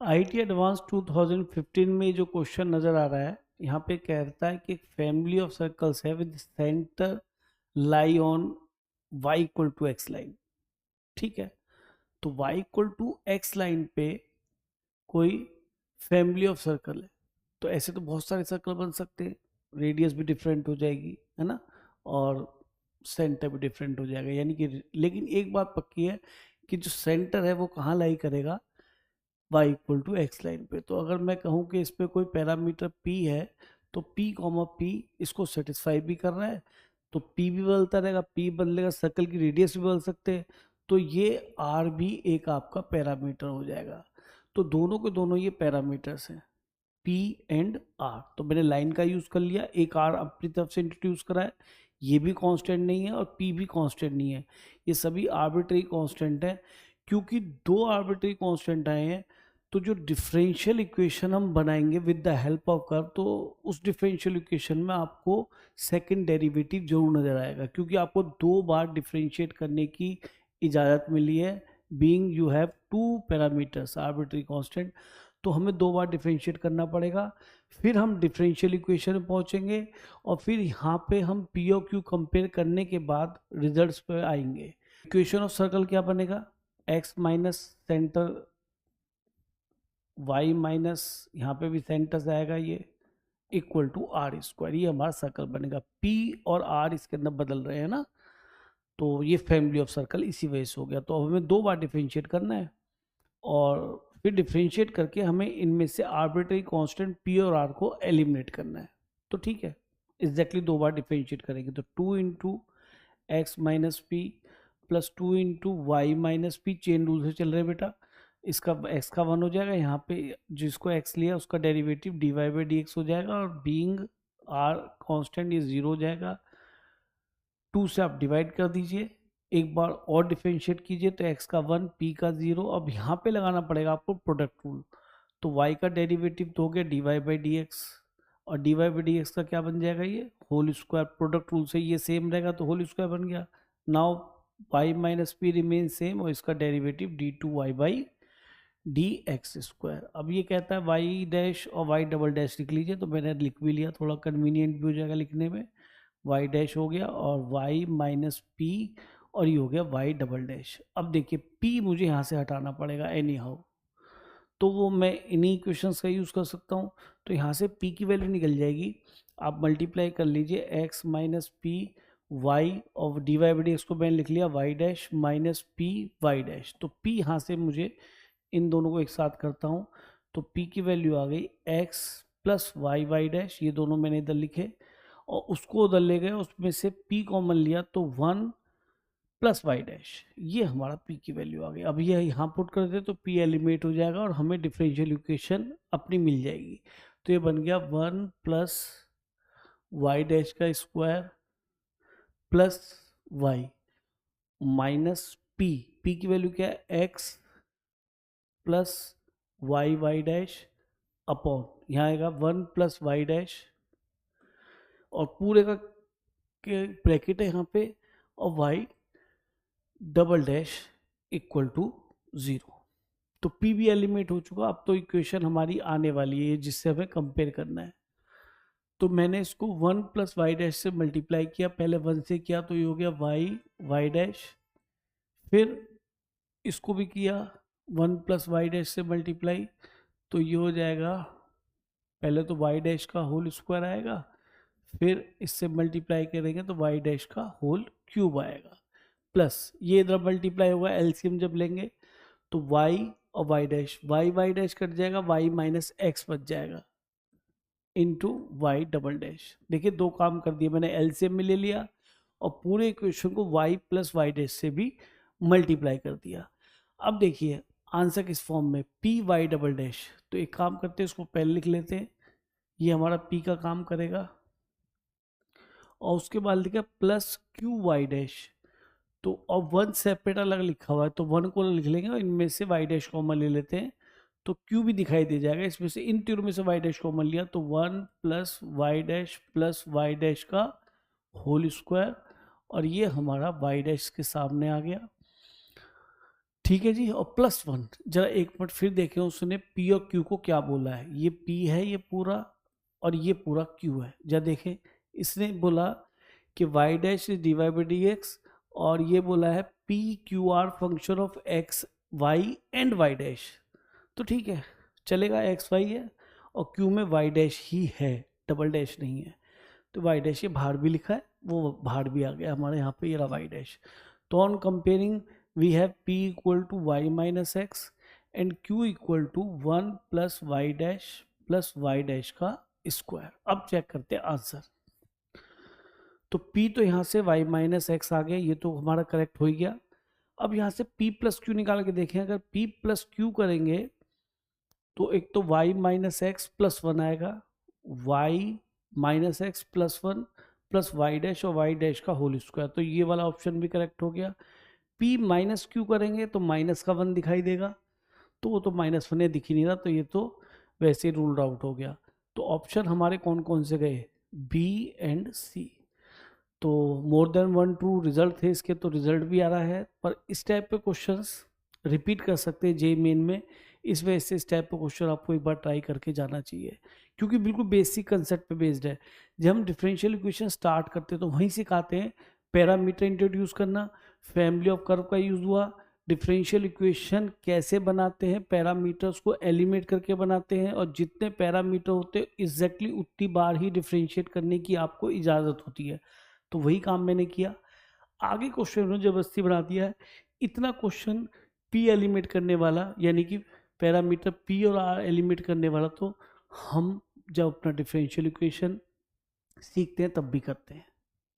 IT advance 2015 में जो question नजर आ रहा है, यहाँ पे कहता है कि एक फैमिली ऑफ सर्कल्स है with centre lie on y equal to x line. ठीक है, तो y equal to x line पे कोई फैमिली ऑफ सर्कल है, तो ऐसे तो बहुत सारे सर्कल बन सकते हैं, रेडियस भी डिफरेंट हो जाएगी, है ना, और सेंटर भी डिफरेंट हो जाएगा, यानी कि लेकिन एक बात पक्की है कि जो सेंटर है वो कहाँ लाई करेगा, y equal to x line पे। तो अगर मैं कहूँ कि इस पे कोई पैरामीटर p है, तो p कॉमा p इसको सेटिस्फाई भी कर रहा है, तो p भी बदलता रहेगा, p बदलेगा, सर्कल की रेडियस भी बदल सकते हैं, तो ये r भी एक आपका पैरामीटर हो जाएगा। तो दोनों के दोनों ये पैरामीटर्स हैं, P एंड R। तो मैंने लाइन का यूज कर लिया, एक R अपनी तरफ से इंट्रोड्यूस करा है, ये भी कांस्टेंट नहीं है और P भी कांस्टेंट नहीं है, ये सभी आर्बिट्री कांस्टेंट है। क्योंकि दो आर्बिट्री कांस्टेंट आए हैं, तो जो डिफरेंशियल इक्वेशन हम बनाएंगे with the help of curve, तो उस डिफरेंशियल इक्वेशन में आपको सेकंड डेरिवेटिव जरूर नजर आएगा, क्योंकि आपको दो बार डिफरेंशिएट करने की इजाज़त मिली है, being you have two parameters arbitrary constant. तो हमें दो बार डिफरेंशिएट करना पड़ेगा, फिर हम डिफरेंशियल इक्वेशन में पहुंचेंगे, और फिर यहाँ पे हम पी और क्यू कंपेयर करने के बाद रिजल्ट्स पे आएंगे। इक्वेशन ऑफ सर्कल क्या बनेगा, x minus centre y minus यहाँ पे भी सेंटर से आएगा ये, इक्वल टू आर स्क्वायर, ये हमारा सर्कल बनेगा। p और r इसके अंदर बदल रहे हैं ना, तो ये फैमिली ऑफ सर्कल इसी वजह से हो गया। तो हमें दो बार डिफरेंशिएट करना है, और फिर डिफरेंशिएट करके हमें इनमें से आर्बिट्री कांस्टेंट p और r को एलिमिनेट करना है। तो ठीक है, एग्जैक्टली दो बार डिफरेंशिएट करेंगे, तो 2 into x minus p plus 2 into y minus p, chain rule से चल रहे बेटा, इसका x का 1 हो जाएगा, यहाँ पे जिसको x लिया उसका derivative dy by d x हो जाएगा, और बीइंग r कांस्टेंट ये 0 हो जाएगा। 2 से आप डिवाइड कर दीजिए, एक बार और डिफरेंशिएट कीजिए, तो x का 1 p का 0। अब यहाँ पे लगाना पड़ेगा आपको प्रोडक्ट रूल, तो y का डेरिवेटिव तो हो गया dy बाई डी एक्स, और dy बाई डी एक्स का क्या बन जाएगा, ये होल स्क्वायर, प्रोडक्ट रूल से ये सेम रहेगा तो होल स्क्वायर बन गया। Now y minus p remain same, और इसका derivative d two y by d x square. अब ये कहता है वाई डैश और वाई डबल डैश लिख लीजिए, तो मैंने लिख भी लिया, थोड़ा कन्वीनियंट भी हो जाएगा लिखने में। वाई डैश हो गया और वाई माइनस पी, और ये हो गया वाई डबल डैश। अब देखिए पी मुझे यहाँ से हटाना पड़ेगा एनी हाउ, तो वो मैं इन्हीं इक्वेशंस का यूज़ कर सकता हूँ। तो यहाँ से p की वैल्यू निकल जाएगी, आप मल्टीप्लाई कर लीजिए, x माइनस पी वाई, और d y by d x को मैंने लिख लिया y dash minus p y dash. तो p यहाँ से मुझे इन दोनों को एक साथ करता हूँ, तो p की वैल्यू आ गई x plus y y dash, ये दोनों मैंने इधर लिखे, और उसको उधर ले गए, उसमें से p कॉमन लिया तो 1 प्लस वाई डैश, ये हमारा p की वैल्यू आ गई। अब ये यहाँ पुट कर दे तो p एलिमिनेट हो जाएगा, और हमें डिफरेंशियल इक्वेशन अपनी मिल जाएगी। तो ये बन गया 1 प्लस वाई डैश का square plus y minus p, p की वैल्यू क्या है, x plus y y dash upon, यहाँ आएगा 1 प्लस वाई डैश, और पूरे का ब्रैकेट है यहाँ पे, और y double dash equal to 0। तो p भी एलिमिनेट हो चुका, अब तो इक्वेशन हमारी आने वाली है जिससे हमें कंपेयर करना है। तो मैंने इसको 1 प्लस वाई डैश से मल्टीप्लाई किया, पहले 1 से किया तो ये हो गया वाई वाई डैश, फिर इसको भी किया 1 प्लस वाई डैश से मल्टीप्लाई, तो ये हो जाएगा, पहले तो वाई डैश का होल स्क्वायर आएगा, फिर इससे मल्टीप्लाई करेंगे तो वाई डैश का होल क्यूब आएगा, प्लस ये इधर मल्टीप्लाई होगा, एलसीएम जब लेंगे तो y और y डैश कट जाएगा, y माइनस एक्स बच जाएगा इंटू वाई डबल डैश। देखिए दो काम कर दिए मैंने, एलसीएम में ले लिया और पूरे इक्वेशन को y प्लस वाई डैश से भी मल्टीप्लाई कर दिया। अब देखिए आंसर किस फॉर्म में, पी वाई डबल डैश, तो एक काम करते हैं इसको पहले लिख लेते हैं, ये हमारा p का काम करेगा, और उसके बाद लिखा प्लस क्यू वाई डैश, तो अब 1 सेपरेट अलग लिखा हुआ है तो 1 को लिख लेंगे, और इनमें से वाई डैश कॉमन ले लेते हैं, तो क्यू भी दिखाई दे जाएगा इसमें से, इन तीनों में से वाई डैश कॉमन लिया तो 1 प्लस वाई डैश का होल स्क्वायर, और ये हमारा वाई डैश के सामने आ गया। ठीक है जी। और +1 जरा एक मिनट फिर देखें उसने P और Q को क्या बोला है। ये P है ये पूरा, और ये पूरा Q है। जरा देखें, इसने बोला कि y dash is dy by d x, और ये बोला है P Q R function of x y and y डैश। तो ठीक है, चलेगा, x y है और Q में y डैश ही है, डबल डैश नहीं है। तो y डैश ये बाहर भी लिखा है, वो बाहर भी आ गया हमारे यहाँ पे, ये रहा y डैश। तो on comparing we have p equal to y minus x and q equal to 1 plus y dash plus y dash का स्क्वायर। अब चेक करते हैं आंसर। तो p तो यहाँ से y माइनस एक्स आ गया, ये तो हमारा करेक्ट हो ही गया। अब यहाँ से p प्लस क्यू निकाल के देखें, अगर p प्लस क्यू करेंगे तो एक तो y माइनस एक्स प्लस 1 आएगा, y minus x plus 1 plus y dash और वाई डैश का होल स्क्वायर। तो ये वाला ऑप्शन भी करेक्ट हो गया। p माइनस क्यू करेंगे तो माइनस का 1 दिखाई देगा, तो वो तो -1 है, दिख ही नहीं रहा, तो ये तो वैसे रूल्ड आउट हो गया। तो ऑप्शन हमारे कौन कौन से गए, बी एंड सी। तो मोर देन 1 ट्रू रिजल्ट थे इसके, तो रिजल्ट भी आ रहा है। पर इस टाइप के क्वेश्चंस रिपीट कर सकते हैं जेईई मेन में, इस वजह से इस टाइप का क्वेश्चन आपको एक बार ट्राई करके जाना चाहिए, क्योंकि बिल्कुल बेसिक कंसेप्ट पे बेस्ड है। जब हम डिफरेंशियल इक्वेशन स्टार्ट करते हैं तो वहीं सिखाते हैं पैरामीटर इंट्रोड्यूस करना, फैमिली ऑफ कर्व का यूज हुआ, डिफरेंशियल इक्वेशन कैसे बनाते हैं, पैरामीटर्स को एलिमिनेट करके बनाते हैं, और जितने पैरामीटर होते हैं एग्जैक्टली उतनी बार ही डिफरेंशिएट करने की आपको इजाज़त होती है। तो वही काम मैंने किया। आगे क्वेश्चन में जबरदस्ती बना दिया है, इतना क्वेश्चन p एलिमिनेट करने वाला, यानी कि पैरामीटर p और r एलिमिनेट करने वाला, तो हम जब अपना डिफरेंशियल इक्वेशन सीखते हैं तब भी करते हैं।